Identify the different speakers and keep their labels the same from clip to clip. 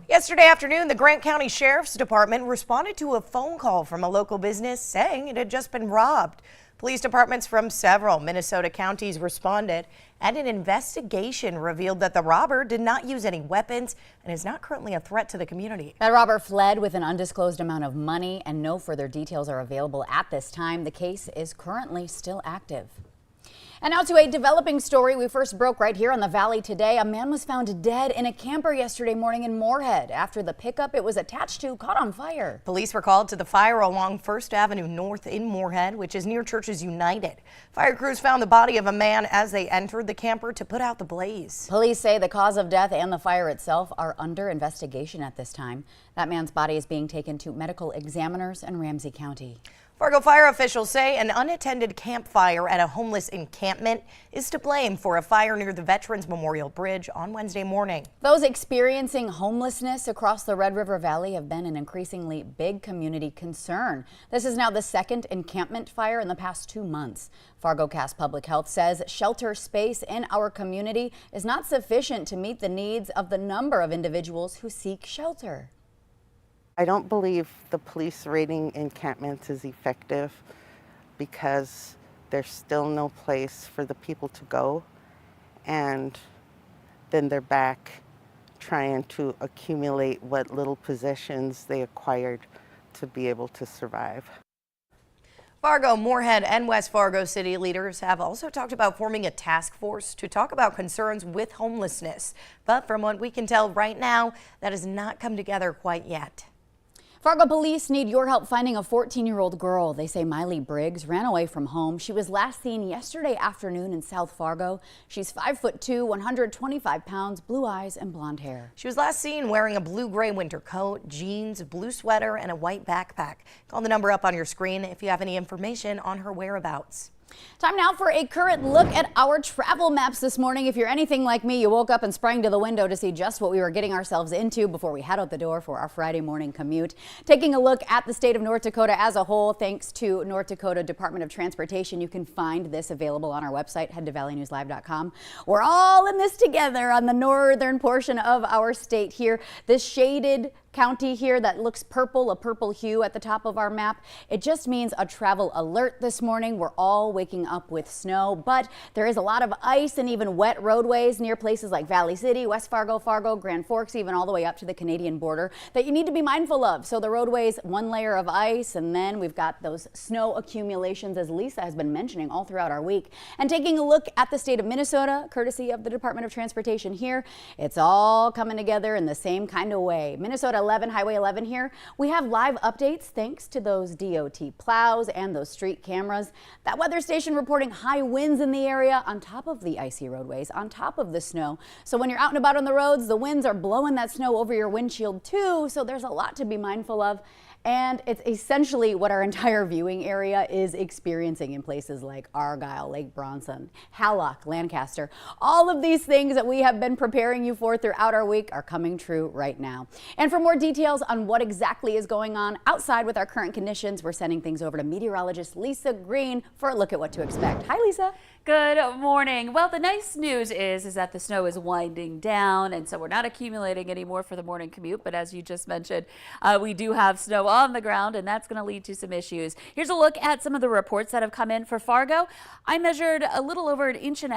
Speaker 1: Yesterday afternoon, the Grant County Sheriff's Department responded to a phone call from a local business saying it had just been robbed. Police departments from several Minnesota counties responded, and an investigation revealed that the robber did not use any weapons and is not currently a threat to the community.
Speaker 2: That robber fled with an undisclosed amount of money, and no further details are available at this time. The case is currently still active. And now to a developing story we first broke right here on the Valley today. A man was found dead in a camper yesterday morning in Moorhead after the pickup it was attached to caught on fire.
Speaker 1: Police were called to the fire along First Avenue North in Moorhead, which is near Churches United. Fire crews found the body of a man as they entered the camper to put out the blaze.
Speaker 2: Police say the cause of death and the fire itself are under investigation at this time. That man's body is being taken to medical examiners in Ramsey County.
Speaker 1: Fargo fire officials say an unattended campfire at a homeless encampment is to blame for a fire near the Veterans Memorial Bridge on Wednesday morning.
Speaker 2: Those experiencing homelessness across the Red River Valley have been an increasingly big community concern. This is now the second encampment fire in the past 2 months. FargoCast Public Health says shelter space in our community is not sufficient to meet the needs of the number of individuals who seek shelter.
Speaker 3: I don't believe the police raiding encampments is effective because there's still no place for the people to go, and then they're back trying to accumulate what little possessions they acquired to be able to survive.
Speaker 1: Fargo, Moorhead, and West Fargo city leaders have also talked about forming a task force to talk about concerns with homelessness. But from what we can tell right now, that has not come together quite yet.
Speaker 2: Fargo police need your help finding a 14-year-old girl. They say Miley Briggs ran away from home. She was last seen yesterday afternoon in South Fargo. She's 5'2", 125 pounds, blue eyes and blonde hair.
Speaker 1: She was last seen wearing a blue-gray winter coat, jeans, blue sweater, and a white backpack. Call the number up on your screen if you have any information on her whereabouts.
Speaker 2: Time now for a current look at our travel maps this morning. If you're anything like me, you woke up and sprang to the window to see just what we were getting ourselves into before we head out the door for our Friday morning commute. Taking a look at the state of North Dakota as a whole, thanks to North Dakota Department of Transportation. You can find this available on our website. Head to valleynewslive.com. We're all in this together on the northern portion of our state here. This shaded county here that looks purple, a purple hue at the top of our map, it just means a travel alert this morning. We're all waking up with snow, but there is a lot of ice and even wet roadways near places like Valley City, West Fargo, Grand Forks, even all the way up to the Canadian border that you need to be mindful of. So the roadways, one layer of ice, and then we've got those snow accumulations, as Lisa has been mentioning all throughout our week. And taking a look at the state of Minnesota, courtesy of the Department of Transportation here, it's all coming together in the same kind of way. Minnesota 11, Highway 11 here. We have live updates thanks to those DOT plows and those street cameras. That weather station reporting high winds in the area on top of the icy roadways, on top of the snow. So when you're out and about on the roads, the winds are blowing that snow over your windshield too. So there's a lot to be mindful of. And it's essentially what our entire viewing area is experiencing in places like Argyle, Lake Bronson, Hallock, Lancaster. All of these things that we have been preparing you for throughout our week are coming true right now. And for more details on what exactly is going on outside with our current conditions, we're sending things over to meteorologist Lisa Green for a look at what to expect. Hi, Lisa.
Speaker 4: Good morning. Well, the nice news is that the snow is winding down, and so we're not accumulating anymore for the morning commute. But as you just mentioned, we do have snow on the ground, and that's going to lead to some issues. Here's a look at some of the reports that have come in for Fargo. I measured a little over 1.5 inches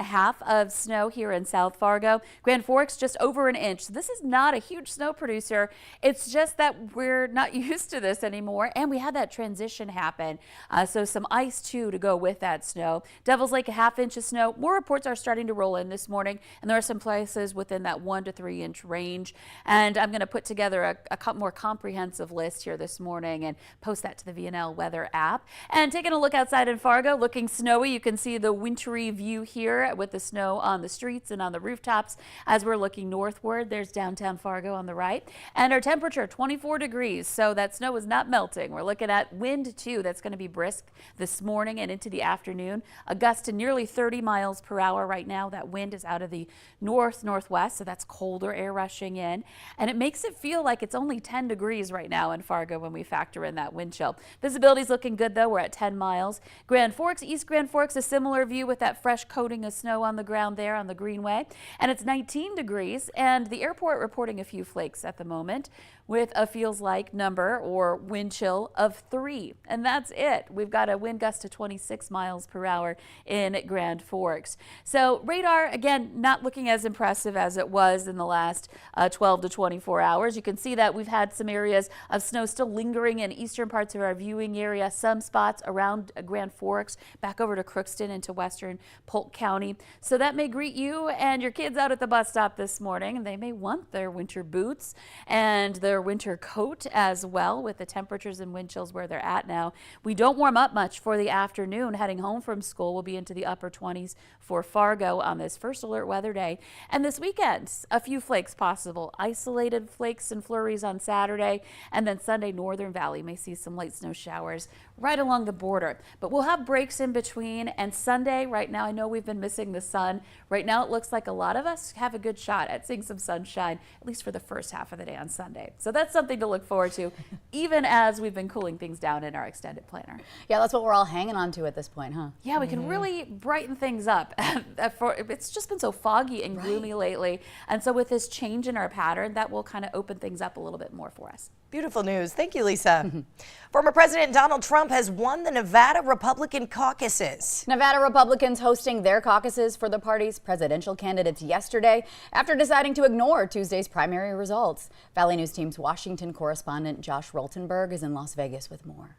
Speaker 4: of snow here in South Fargo. Grand Forks just over 1 inch. So this is not a huge snow producer. It's just that we're not used to this anymore, and we had that transition happen. So some ice too to go with that snow. Devil's Lake, a 1/2 inch of snow. More reports are starting to roll in this morning, and there are some places within that 1 to 3 inch range. And I'm going to put together a more comprehensive list here this morning and post that to the VNL weather app. And taking a look outside in Fargo, looking snowy. You can see the wintry view here with the snow on the streets and on the rooftops as we're looking northward. There's downtown Fargo on the right, and our temperature 24 degrees, so that snow is not melting. We're looking at wind too that's going to be brisk this morning and into the afternoon. A gust to nearly 30 miles per hour right now. That wind is out of the northwest, so that's colder air rushing in, and it makes it feel like it's only 10 degrees right now in Fargo when we factor in that wind chill. Visibility is looking good, though. We're at 10 miles. Grand Forks, East Grand Forks, a similar view with that fresh coating of snow on the ground there on the Greenway. And it's 19 degrees, and the airport reporting a few flakes at the moment with a feels like number or wind chill of 3. And that's it. We've got a wind gust to 26 miles per hour in Grand Forks. So radar, again, not looking as impressive as it was in the last 12 to 24 hours. You can see that we've had some areas of snow still lingering in eastern parts of our viewing area, some spots around Grand Forks, back over to Crookston into western Polk County. So that may greet you and your kids out at the bus stop this morning, and they may want their winter boots and their winter coat as well, with the temperatures and wind chills where they're at now. We don't warm up much for the afternoon. Heading home from school, we'll be into the upper 20s for Fargo on this first alert weather day. And this weekend, a few flakes possible. Isolated flakes and flurries on Saturday, and then Sunday, Northern Valley may see some light snow showers right along the border. But we'll have breaks in between, and Sunday, right now, I know we've been missing the sun. Right now, it looks like a lot of us have a good shot at seeing some sunshine, at least for the first half of the day on Sunday. So that's something to look forward to, even as we've been cooling things down in our extended planner.
Speaker 2: Yeah, that's what we're all hanging on to at this point, huh?
Speaker 4: Yeah, we can really brighten things up. It's just been so foggy and gloomy lately. And so with this change in our pattern, that will kind of open things up a little bit more for us.
Speaker 1: Beautiful news. Thank you, Lisa. Former President Donald Trump has won the Nevada Republican caucuses.
Speaker 2: Nevada Republicans hosting their caucuses for the party's presidential candidates yesterday after deciding to ignore Tuesday's primary results. Valley News Team's Washington correspondent Josh Roltenberg is in Las Vegas with more.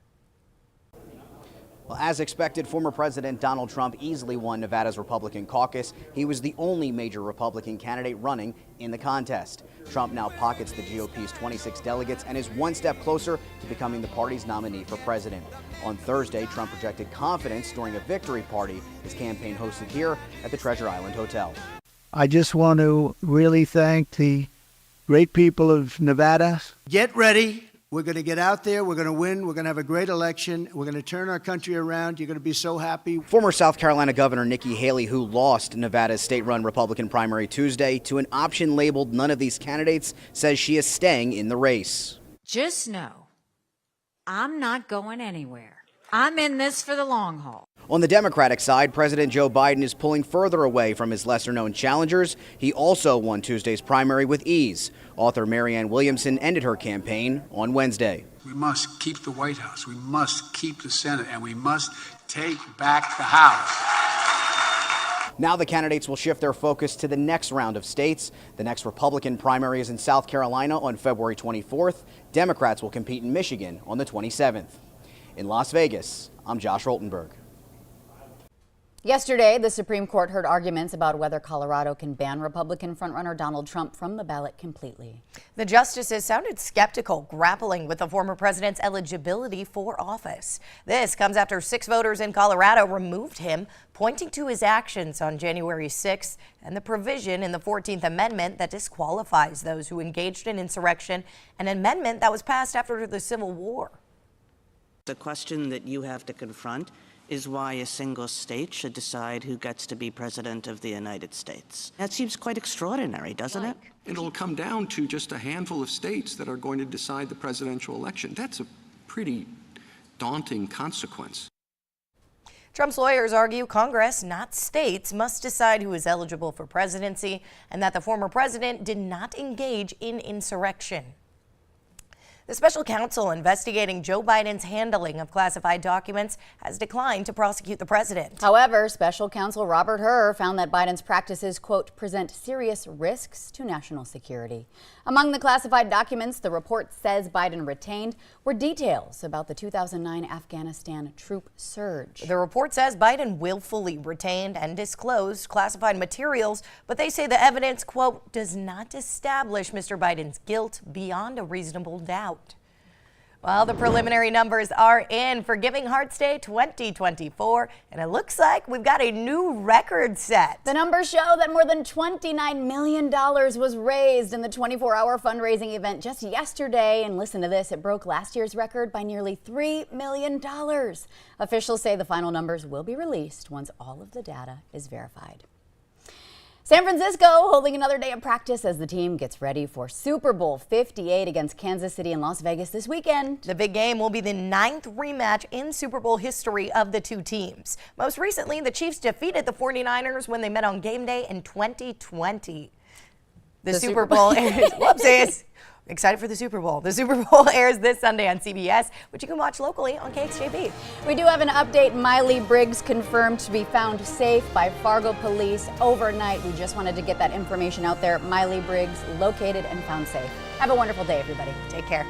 Speaker 5: Well, as expected, former President Donald Trump easily won Nevada's Republican caucus. He was the only major Republican candidate running in the contest. Trump now pockets the GOP's 26 delegates and is one step closer to becoming the party's nominee for president. On Thursday, Trump projected confidence during a victory party his campaign hosted here at the Treasure Island Hotel.
Speaker 6: I just want to really thank the great people of Nevada.
Speaker 7: Get ready. We're going to get out there. We're going to win. We're going to have a great election. We're going to turn our country around. You're going to be so happy.
Speaker 5: Former South Carolina Governor Nikki Haley, who lost Nevada's state-run Republican primary Tuesday to an option labeled none of these candidates, says she is staying in the race.
Speaker 8: Just know, I'm not going anywhere. I'm in this for the long haul.
Speaker 5: On the Democratic side, President Joe Biden is pulling further away from his lesser-known challengers. He also won Tuesday's primary with ease. Author Marianne Williamson ended her campaign on Wednesday.
Speaker 9: We must keep the White House. We must keep the Senate, and we must take back the House.
Speaker 5: Now the candidates will shift their focus to the next round of states. The next Republican primary is in South Carolina on February 24th. Democrats will compete in Michigan on the 27th. In Las Vegas, I'm Josh Roltenberg.
Speaker 2: Yesterday, the Supreme Court heard arguments about whether Colorado can ban Republican frontrunner Donald Trump from the ballot completely.
Speaker 1: The justices sounded skeptical, grappling with the former president's eligibility for office. This comes after 6 voters in Colorado removed him, pointing to his actions on January 6th and the provision in the 14th Amendment that disqualifies those who engaged in insurrection, an amendment that was passed after the Civil War.
Speaker 10: The question that you have to confront is why a single state should decide who gets to be president of the United States. That seems quite extraordinary, doesn't it?
Speaker 11: It'll come down to just a handful of states that are going to decide the presidential election. That's a pretty daunting consequence.
Speaker 1: Trump's lawyers argue Congress, not states, must decide who is eligible for presidency and that the former president did not engage in insurrection. The special counsel investigating Joe Biden's handling of classified documents has declined to prosecute the president.
Speaker 2: However, special counsel Robert Hur found that Biden's practices, quote, present serious risks to national security. Among the classified documents the report says Biden retained were details about the 2009 Afghanistan troop surge.
Speaker 1: The report says Biden willfully retained and disclosed classified materials, but they say the evidence, quote, does not establish Mr. Biden's guilt beyond a reasonable doubt. Well, the preliminary numbers are in for Giving Hearts Day 2024, and it looks like we've got a new record set.
Speaker 2: The numbers show that more than $29 million was raised in the 24-hour fundraising event just yesterday. And listen to this, it broke last year's record by nearly $3 million. Officials say the final numbers will be released once all of the data is verified. San Francisco holding another day of practice as the team gets ready for Super Bowl 58 against Kansas City and Las Vegas this weekend.
Speaker 1: The big game will be the 9th rematch in Super Bowl history of the two teams. Most recently, the Chiefs defeated the 49ers when they met on game day in 2020. The Super Bowl airs. Whoopsies. Excited for the Super Bowl. The Super Bowl airs this Sunday on CBS, which you can watch locally on KXJB.
Speaker 2: We do have an update. Miley Briggs confirmed to be found safe by Fargo police overnight. We just wanted to get that information out there. Miley Briggs located and found safe. Have a wonderful day, everybody.
Speaker 1: Take care.